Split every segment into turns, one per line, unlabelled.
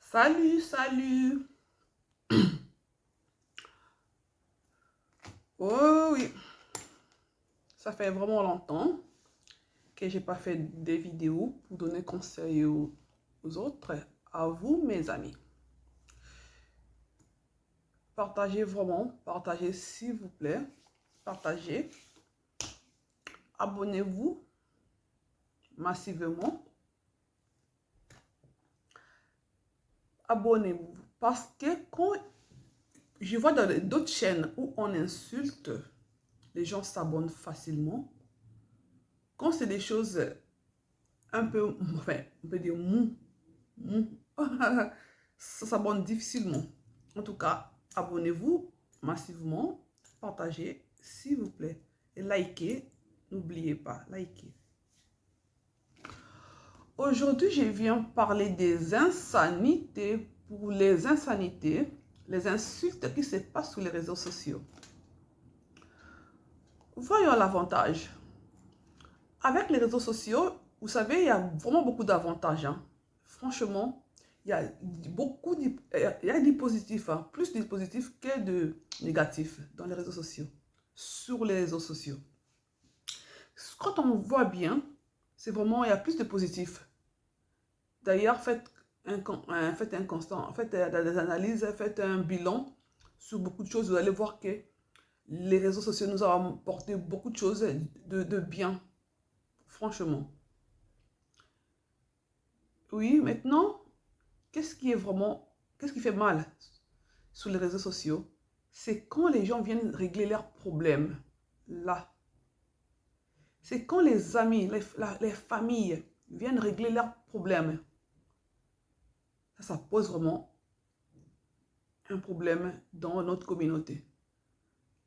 Salut, salut. Oh oui, ça fait vraiment longtemps que j'ai pas fait des vidéos pour donner conseil aux autres, à vous mes amis. Partagez vraiment, partagez s'il vous plaît, partagez. Abonnez-vous massivement. Abonnez-vous parce que quand je vois dans d'autres chaînes où on insulte, les gens s'abonnent facilement. Quand c'est des choses un peu, enfin, on peut dire mou, ça s'abonne difficilement. En tout cas, abonnez-vous massivement, partagez s'il vous plaît et likez, n'oubliez pas, likez. Aujourd'hui, je viens parler des insanités, pour les insanités, les insultes qui se passent sur les réseaux sociaux. Voyons l'avantage. Avec les réseaux sociaux, vous savez, il y a vraiment beaucoup d'avantages. Hein. Franchement, il y a du positif, hein, plus de positifs que de négatifs dans les réseaux sociaux, sur les réseaux sociaux. Quand on voit bien, c'est vraiment, il y a plus de positifs. D'ailleurs, faites un constant, faites des analyses, faites un bilan sur beaucoup de choses. Vous allez voir que les réseaux sociaux nous ont apporté beaucoup de choses de bien, franchement. Oui, maintenant, qu'est-ce qui fait mal sur les réseaux sociaux? C'est quand les gens viennent régler leurs problèmes, là. C'est quand les amis, les familles viennent régler leurs problèmes. Ça pose vraiment un problème dans notre communauté.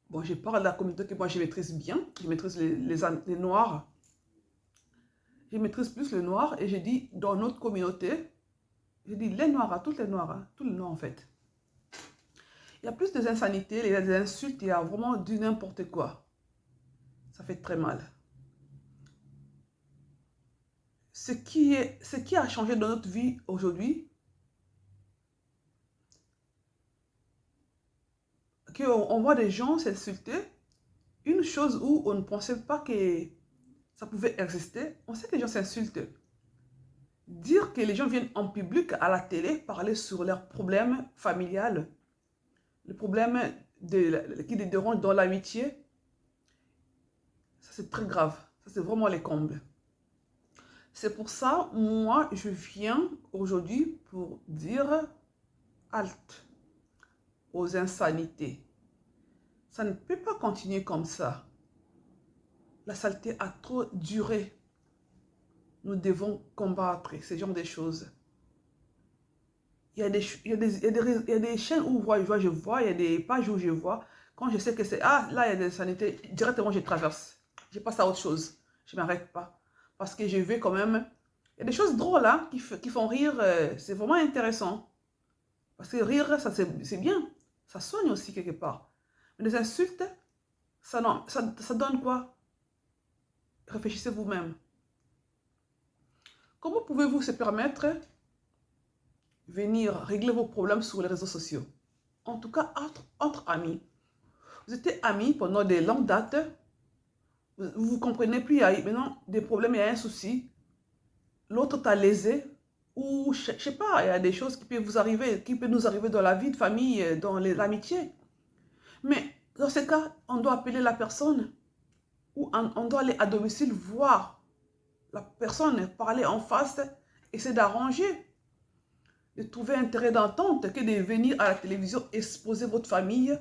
Bon, je parle de la communauté que moi je maîtrise bien. Je maîtrise les noirs. Je maîtrise plus les noirs et je dis dans notre communauté, je dis les noirs, hein, tous les noirs, hein, tous les noirs en fait. Il y a plus d'insanité, des insultes, il y a vraiment du n'importe quoi. Ça fait très mal. Ce qui a changé dans notre vie aujourd'hui, qu'on voit des gens s'insulter, une chose où on ne pensait pas que ça pouvait exister, on sait que les gens s'insultent. Dire que les gens viennent en public à la télé parler sur leurs problèmes familiales, les problèmes qui les dérangent dans l'amitié, ça c'est très grave. Ça c'est vraiment les combles. C'est pour ça, moi, je viens aujourd'hui pour dire halte aux insanités. Ça ne peut pas continuer comme ça. La saleté a trop duré. Nous devons combattre ce genre de choses. Il y a des chaînes où je vois, il y a des pages où je vois. Quand je sais que c'est, ah, là, il y a des insanités, directement, je traverse. Je passe à autre chose. Je ne m'arrête pas. Parce que je veux quand même... Il y a des choses drôles hein, qui font rire. C'est vraiment intéressant. Parce que rire, ça c'est bien. Ça soigne aussi quelque part. Mais les insultes, ça donne quoi? Réfléchissez vous-même. Comment pouvez-vous se permettre de venir régler vos problèmes sur les réseaux sociaux? En tout cas, entre amis. Vous étiez amis pendant des longues dates. Vous ne comprenez plus. Il y a maintenant des problèmes, il y a un souci. L'autre t'a lésé. Ou, je ne sais pas, il y a des choses qui peuvent vous arriver, qui peuvent nous arriver dans la vie de famille, dans l'amitié. Mais dans ce cas, on doit appeler la personne. Ou on doit aller à domicile voir la personne, parler en face, essayer d'arranger, de trouver un terrain d'entente que de venir à la télévision exposer votre famille,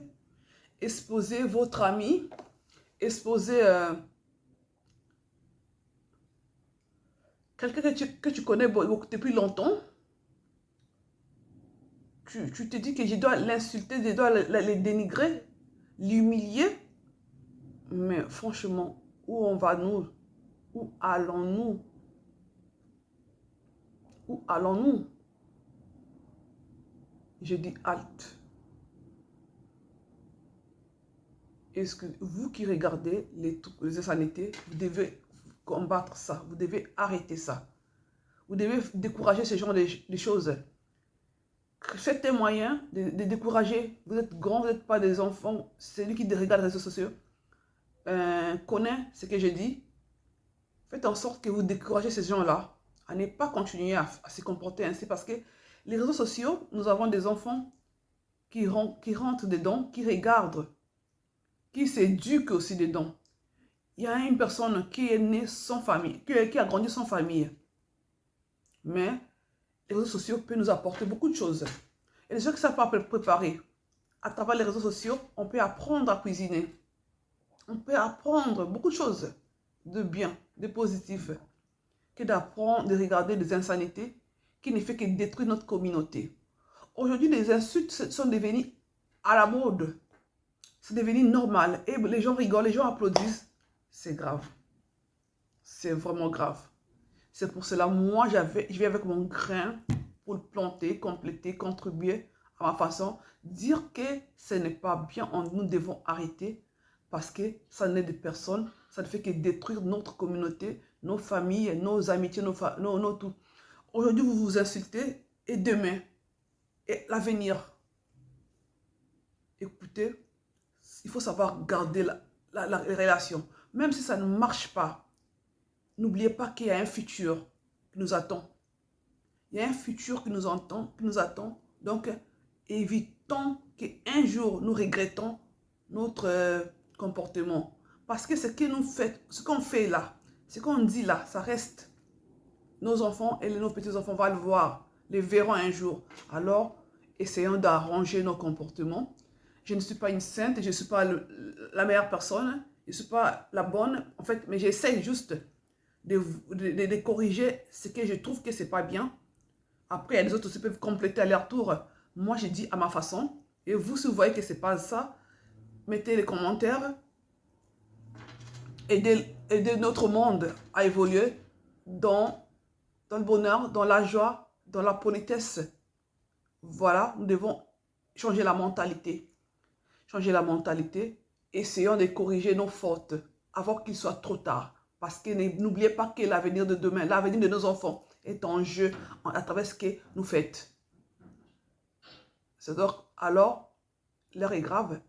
exposer votre ami, exposer quelqu'un que tu connais depuis longtemps. Tu te dis que je dois l'insulter, je dois le dénigrer, l'humilier. Mais franchement, où on va nous? Où allons-nous? Où allons-nous? Je dis halte. Est-ce que vous qui regardez les insanités, vous devez combattre ça, vous devez arrêter ça. Vous devez décourager ce genre de choses. faites un moyen de décourager. Vous êtes grand, vous n'êtes pas des enfants. Celui qui regarde les réseaux sociaux connaît ce que je dis. Faites en sorte que vous découragez ces gens-là à ne pas continuer à se comporter ainsi parce que les réseaux sociaux, nous avons des enfants qui rentrent dedans, qui regardent, qui s'éduquent aussi dedans. Il y a une personne qui est née sans famille, qui a grandi sans famille. Mais les réseaux sociaux peuvent nous apporter beaucoup de choses. Et les gens qui ne savent pas préparer, à travers les réseaux sociaux, on peut apprendre à cuisiner. On peut apprendre beaucoup de choses de bien, de positif, que d'apprendre, de regarder des insanités qui ne fait que détruire notre communauté. Aujourd'hui, les insultes sont devenues à la mode. C'est devenu normal. Et les gens rigolent, les gens applaudissent. C'est grave. C'est vraiment grave. C'est pour cela, moi, je viens avec mon grain pour le planter, compléter, contribuer à ma façon. Dire que ce n'est pas bien, nous devons arrêter parce que ça n'aide personne. Ça ne fait que détruire notre communauté, nos familles, nos amitiés, nos tout. Aujourd'hui, vous vous insultez et demain, et l'avenir. Écoutez, il faut savoir garder la relation. Même si ça ne marche pas, n'oubliez pas qu'il y a un futur qui nous attend. Il y a un futur qui nous attend. Donc, évitons qu'un jour, nous regrettons notre comportement. Parce que ce qu'on fait là, ce qu'on dit là, ça reste. Nos enfants et nos petits-enfants vont le voir, les verront un jour. Alors, essayons d'arranger nos comportements. Je ne suis pas une sainte, je ne suis pas la meilleure personne, je ne suis pas la bonne, en fait, mais j'essaie juste de corriger ce que je trouve que ce n'est pas bien. Après, il y a des autres qui peuvent compléter à leur tour. Moi, je dis à ma façon. Et vous, si vous voyez que ce n'est pas ça, mettez les commentaires. Aidez notre monde à évoluer dans le bonheur, dans la joie, dans la politesse. Voilà, nous devons changer la mentalité. Changer la mentalité. Essayons de corriger nos fautes avant qu'il soit trop tard. Parce que n'oubliez pas que l'avenir de demain, l'avenir de nos enfants est en jeu à travers ce que nous faites. Alors, l'heure est grave.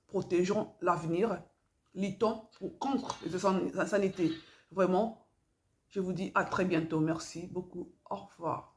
Protégeons l'avenir. Luttons contre les insanités. Vraiment, je vous dis à très bientôt. Merci beaucoup. Au revoir.